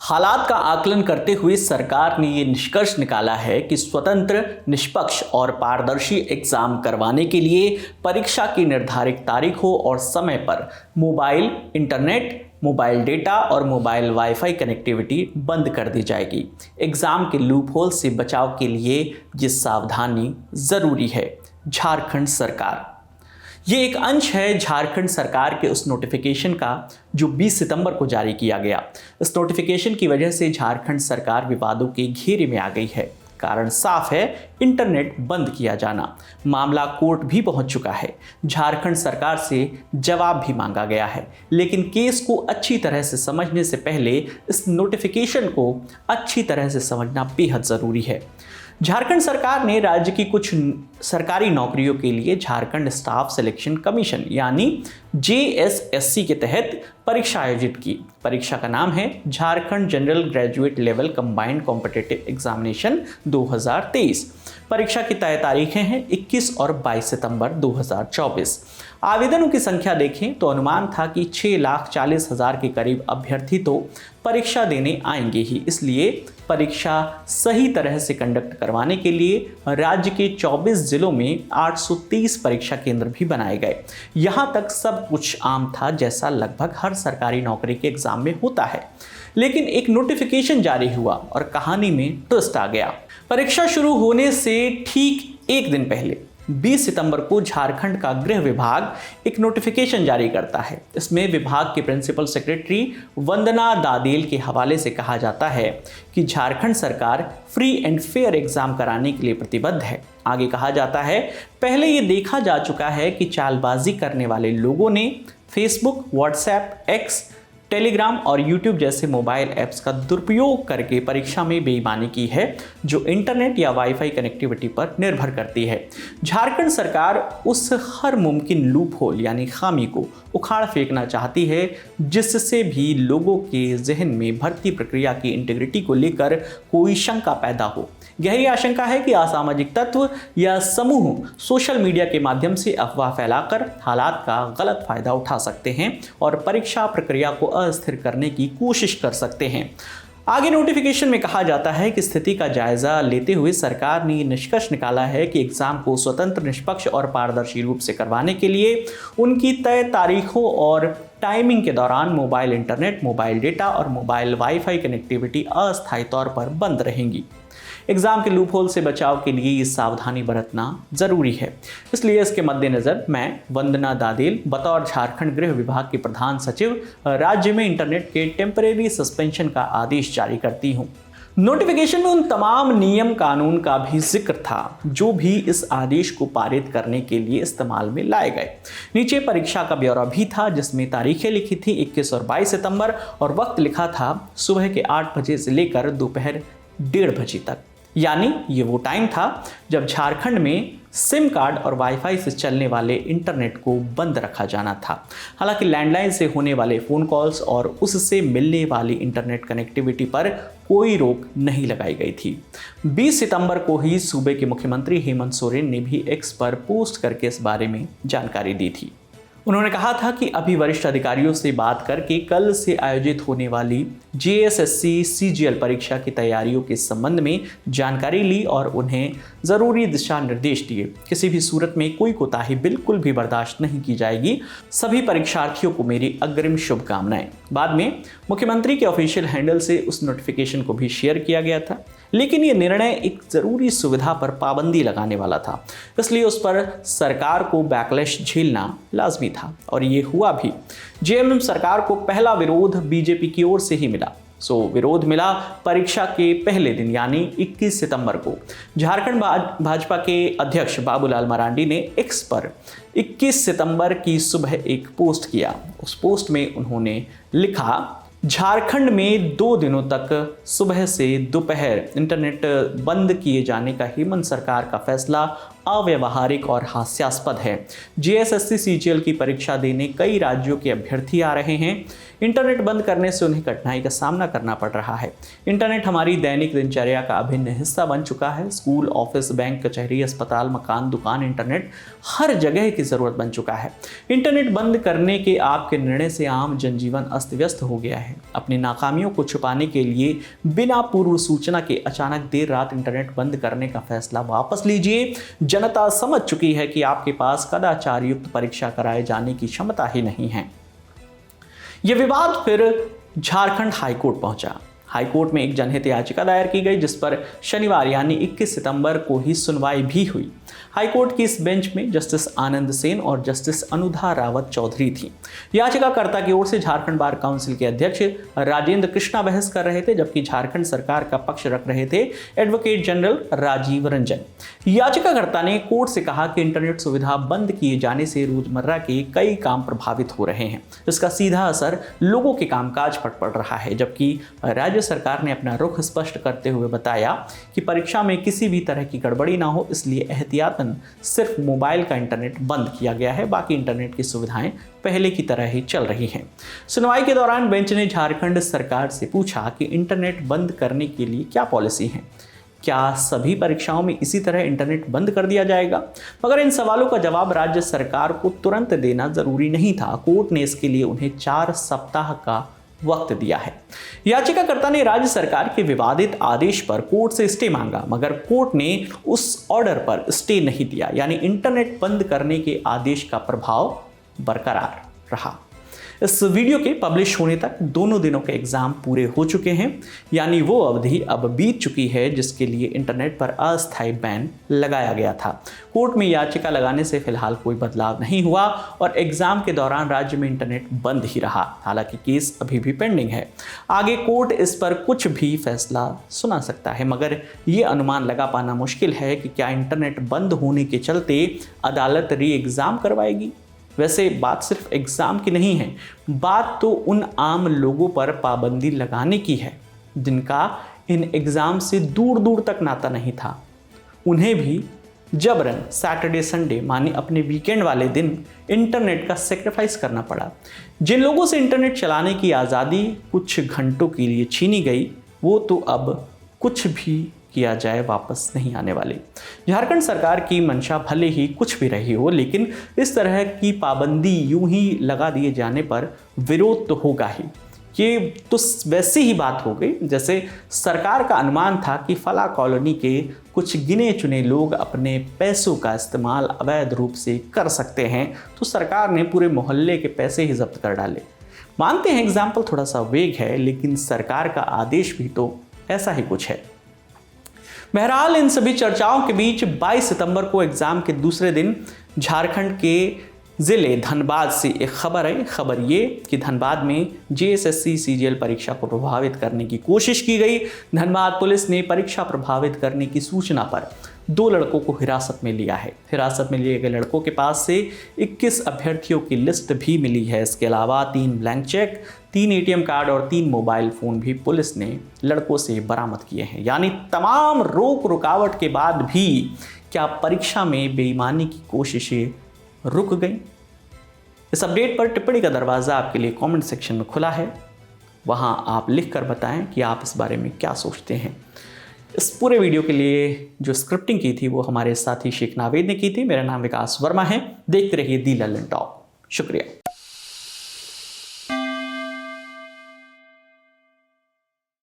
हालात का आकलन करते हुए सरकार ने ये निष्कर्ष निकाला है कि स्वतंत्र, निष्पक्ष और पारदर्शी एग्जाम करवाने के लिए परीक्षा की निर्धारित तारीखों और समय पर मोबाइल इंटरनेट, मोबाइल डेटा और मोबाइल वाईफाई कनेक्टिविटी बंद कर दी जाएगी। एग्जाम के लूप होल से बचाव के लिए ये सावधानी जरूरी है। झारखंड सरकार, ये एक अंश है झारखंड सरकार के उस नोटिफिकेशन का जो 20 सितंबर को जारी किया गया। इस नोटिफिकेशन की वजह से झारखंड सरकार विवादों के घेरे में आ गई है। कारण साफ है, इंटरनेट बंद किया जाना। मामला कोर्ट भी पहुंच चुका है। झारखंड सरकार से जवाब भी मांगा गया है, लेकिन केस को अच्छी तरह से समझने से पहले इस नोटिफिकेशन को अच्छी तरह से समझना बेहद ज़रूरी है। झारखंड सरकार ने राज्य की कुछ सरकारी नौकरियों के लिए झारखंड स्टाफ सिलेक्शन कमीशन यानी JSSC के तहत परीक्षा आयोजित की। परीक्षा का नाम है Jharkhand general graduate level combined competitive examination 2023। परीक्षा की तय तारीखें हैं 21 और 22 सितंबर 2024। आवेदनों की संख्या देखें तो अनुमान था कि 6,40,000 के करीब अभ्यर्थी तो परीक्षा देने आएंगे ही। इसलिए परीक्षा सही तरह से कंडक्ट करवाने के लिए राज्य के 24 जिलों में 830 परीक्षा केंद्र भी बनाए गए। यहाँ तक सब कुछ आम था, जैसा लगभग हर सरकारी नौकरी के एग्जाम में होता है। लेकिन एक नोटिफिकेशन जारी हुआ और कहानी में ट्विस्ट आ गया। परीक्षा शुरू होने से ठीक एक दिन पहले 20 सितंबर को झारखंड का गृह विभाग एक नोटिफिकेशन जारी करता है। इसमें विभाग के प्रिंसिपल सेक्रेटरी वंदना दादेल के हवाले से कहा जाता है कि झारखंड सरकार फ्री एंड फेयर एग्जाम कराने के लिए प्रतिबद्ध है। आगे कहा जाता है, पहले ये देखा जा चुका है कि चालबाजी करने वाले लोगों ने फेसबुक, व्हाट्सएप, एक्स, टेलीग्राम और यूट्यूब जैसे मोबाइल ऐप्स का दुरुपयोग करके परीक्षा में बेईमानी की है, जो इंटरनेट या वाईफाई कनेक्टिविटी पर निर्भर करती है। झारखंड सरकार उस हर मुमकिन लूप होल यानी खामी को उखाड़ फेंकना चाहती है, जिससे भी लोगों के जहन में भर्ती प्रक्रिया की इंटीग्रिटी को लेकर कोई शंका पैदा हो। गहरी आशंका है कि असामाजिक तत्व या समूह सोशल मीडिया के माध्यम से अफवाह फैलाकर हालात का गलत फायदा उठा सकते हैं और परीक्षा प्रक्रिया को अस्थिर करने की कोशिश कर सकते हैं। आगे नोटिफिकेशन में कहा जाता है कि स्थिति का जायजा लेते हुए सरकार ने निष्कर्ष निकाला है कि एग्जाम को स्वतंत्र, निष्पक्ष और पारदर्शी रूप से करवाने के लिए उनकी तय तारीखों और टाइमिंग के दौरान मोबाइल इंटरनेट, मोबाइल डेटा और मोबाइल वाईफाई कनेक्टिविटी अस्थायी तौर पर बंद रहेंगी। एग्जाम के लूपहोल से बचाव के लिए ये सावधानी बरतना जरूरी है। इसलिए इसके मद्देनजर मैं वंदना दादेल बतौर झारखंड गृह विभाग के प्रधान सचिव राज्य में इंटरनेट के टेम्परेरी सस्पेंशन का आदेश जारी करती हूँ। नोटिफिकेशन में उन तमाम नियम कानून का भी जिक्र था जो भी इस आदेश को पारित करने के लिए इस्तेमाल में लाए गए। नीचे परीक्षा का ब्यौरा भी था, जिसमें तारीखें लिखी थी 21 और 22 सितंबर और वक्त लिखा था सुबह के 8 बजे से लेकर दोपहर 1:30 बजे तक। यानी ये वो टाइम था जब झारखंड में सिम कार्ड और वाईफाई से चलने वाले इंटरनेट को बंद रखा जाना था। हालांकि लैंडलाइन से होने वाले फ़ोन कॉल्स और उससे मिलने वाली इंटरनेट कनेक्टिविटी पर कोई रोक नहीं लगाई गई थी। 20 सितंबर को ही सूबे के मुख्यमंत्री हेमंत सोरेन ने भी एक्स पर पोस्ट करके इस बारे में जानकारी दी थी। उन्होंने कहा था कि अभी वरिष्ठ अधिकारियों से बात करके कल से आयोजित होने वाली JSSC CGL परीक्षा की तैयारियों के संबंध में जानकारी ली और उन्हें ज़रूरी दिशा निर्देश दिए। किसी भी सूरत में कोई कोताही बिल्कुल भी बर्दाश्त नहीं की जाएगी। सभी परीक्षार्थियों को मेरी अग्रिम शुभकामनाएं। बाद में मुख्यमंत्री के ऑफिशियल हैंडल से उस नोटिफिकेशन को भी शेयर किया गया था, लेकिन ये निर्णय एक ज़रूरी सुविधा पर पाबंदी लगाने वाला था, इसलिए उस पर सरकार को बैकलैश झेलना लाजमी था और ये हुआ भी। JMM सरकार को पहला विरोध बीजेपी की ओर से ही मिला। विरोध मिला परीक्षा के पहले दिन यानी 21 सितंबर को। झारखंड भाजपा के अध्यक्ष बाबूलाल मरांडी ने एक्स पर 21 सितंबर की सुबह एक पोस्ट किया। उस पोस्ट में उन्होंने लिखा, झारखंड में 2 दिनों तक सुबह से दोपहर इंटरनेट बंद किए जाने का हेमंत सरकार का फैसला अव्यावहारिक और हास्यास्पद है। JSSC CGL की परीक्षा देने कई राज्यों के अभ्यर्थी आ रहे हैं। इंटरनेट बंद करने से उन्हें कठिनाई का सामना करना पड़ रहा है। इंटरनेट हमारी दैनिक दिनचर्या का अभिन्न हिस्सा बन चुका है। स्कूल, ऑफिस, बैंक, कचहरी, अस्पताल, मकान, दुकान, इंटरनेट हर जगह की ज़रूरत बन चुका है। इंटरनेट बंद करने के आपके निर्णय से आम जनजीवन अस्त व्यस्त हो गया है। अपनी नाकामियों को छुपाने के लिए बिना पूर्व सूचना के अचानक देर रात इंटरनेट बंद करने का फैसला वापस लीजिए। जनता समझ चुकी है कि आपके पास कदाचार युक्त परीक्षा कराए जाने की क्षमता ही नहीं है। यह विवाद फिर झारखंड हाईकोर्ट पहुंचा। हाईकोर्ट में एक जनहित याचिका दायर की गई, जिस पर शनिवार यानी 21 सितंबर को ही सुनवाई भी हुई। हाईकोर्ट की इस बेंच में जस्टिस आनंद सेन और जस्टिस अनुधा रावत चौधरी थी। याचिकाकर्ता की ओर से झारखंड बार काउंसिल के अध्यक्ष राजेंद्र कृष्णा बहस कर रहे थे, जबकि झारखंड सरकार का पक्ष रख रहे थे एडवोकेट जनरल राजीव रंजन। याचिकाकर्ता ने कोर्ट से कहा कि इंटरनेट सुविधा बंद किए जाने से रोजमर्रा के कई काम प्रभावित हो रहे हैं। इसका सीधा असर लोगों के कामकाज पर पड़ रहा है, जबकि राज्य सरकार ने अपना रुख स्पष्ट करते हुए बताया कि परीक्षा में किसी भी तरह की गड़बड़ी ना हो, इसलिए एहतियातन सिर्फ मोबाइल का इंटरनेट बंद किया गया है। बाकी इंटरनेट की सुविधाएं पहले की तरह ही चल रही हैं। सुनवाई के दौरान बेंच ने झारखंड सरकार से पूछा कि इंटरनेट बंद करने के लिए क्या पॉलिसी है। क्या सभी परीक्षाओं में इसी तरह इंटरनेट बंद कर दिया जाएगा? मगर इन सवालों का जवाब राज्य सरकार को तुरंत देना जरूरी नहीं था। कोर्ट ने इसके लिए उन्हें 4 सप्ताह का वक्त दिया है। याचिकाकर्ता ने राज्य सरकार के विवादित आदेश पर कोर्ट से स्टे मांगा, मगर कोर्ट ने उस ऑर्डर पर स्टे नहीं दिया, यानी इंटरनेट बंद करने के आदेश का प्रभाव बरकरार रहा। इस वीडियो के पब्लिश होने तक दोनों दिनों के एग्जाम पूरे हो चुके हैं, यानी वो अवधि अब बीत चुकी है जिसके लिए इंटरनेट पर अस्थायी बैन लगाया गया था। कोर्ट में याचिका लगाने से फिलहाल कोई बदलाव नहीं हुआ और एग्जाम के दौरान राज्य में इंटरनेट बंद ही रहा। हालांकि केस अभी भी पेंडिंग है। आगे कोर्ट इस पर कुछ भी फैसला सुना सकता है, मगर ये अनुमान लगा पाना मुश्किल है कि क्या इंटरनेट बंद होने के चलते अदालत री एग्जाम करवाएगी। वैसे बात सिर्फ एग्ज़ाम की नहीं है, बात तो उन आम लोगों पर पाबंदी लगाने की है जिनका इन एग्ज़ाम से दूर दूर तक नाता नहीं था। उन्हें भी जबरन सैटरडे संडे माने अपने वीकेंड वाले दिन इंटरनेट का सेक्रीफाइस करना पड़ा। जिन लोगों से इंटरनेट चलाने की आज़ादी कुछ घंटों के लिए छीनी गई, वो तो अब कुछ भी किया जाए वापस नहीं आने वाले। झारखंड सरकार की मंशा भले ही कुछ भी रही हो, लेकिन इस तरह की पाबंदी यूं ही लगा दिए जाने पर विरोध तो होगा ही। ये तो वैसी ही बात हो गई जैसे सरकार का अनुमान था कि फला कॉलोनी के कुछ गिने चुने लोग अपने पैसों का इस्तेमाल अवैध रूप से कर सकते हैं, तो सरकार ने पूरे मोहल्ले के पैसे ही जब्त कर डाले। मानते हैं एग्जाम्पल थोड़ा सा वेग है, लेकिन सरकार का आदेश भी तो ऐसा ही कुछ है। बहरहाल इन सभी चर्चाओं के बीच 22 सितंबर को एग्जाम के दूसरे दिन झारखंड के ज़िले धनबाद से एक खबर आई। खबर ये कि धनबाद में जेएसएससी सीजीएल परीक्षा को प्रभावित करने की कोशिश की गई। धनबाद पुलिस ने परीक्षा प्रभावित करने की सूचना पर 2 लड़कों को हिरासत में लिया है। हिरासत में लिए गए लड़कों के पास से 21 अभ्यर्थियों की लिस्ट भी मिली है। इसके अलावा 3 ब्लैंक चेक, 3 एटीएम कार्ड और 3 मोबाइल फ़ोन भी पुलिस ने लड़कों से बरामद किए हैं। यानी तमाम रोक रुकावट के बाद भी क्या परीक्षा में बेईमानी की कोशिशें रुक गई? इस अपडेट पर टिप्पणी का दरवाज़ा आपके लिए कमेंट सेक्शन में खुला है। वहां आप लिख कर बताएं कि आप इस बारे में क्या सोचते हैं। इस पूरे वीडियो के लिए जो स्क्रिप्टिंग की थी वो हमारे साथी शेख नावेद ने की थी। मेरा नाम विकास वर्मा है। देखते रहिए दी लल्लन टॉप। शुक्रिया।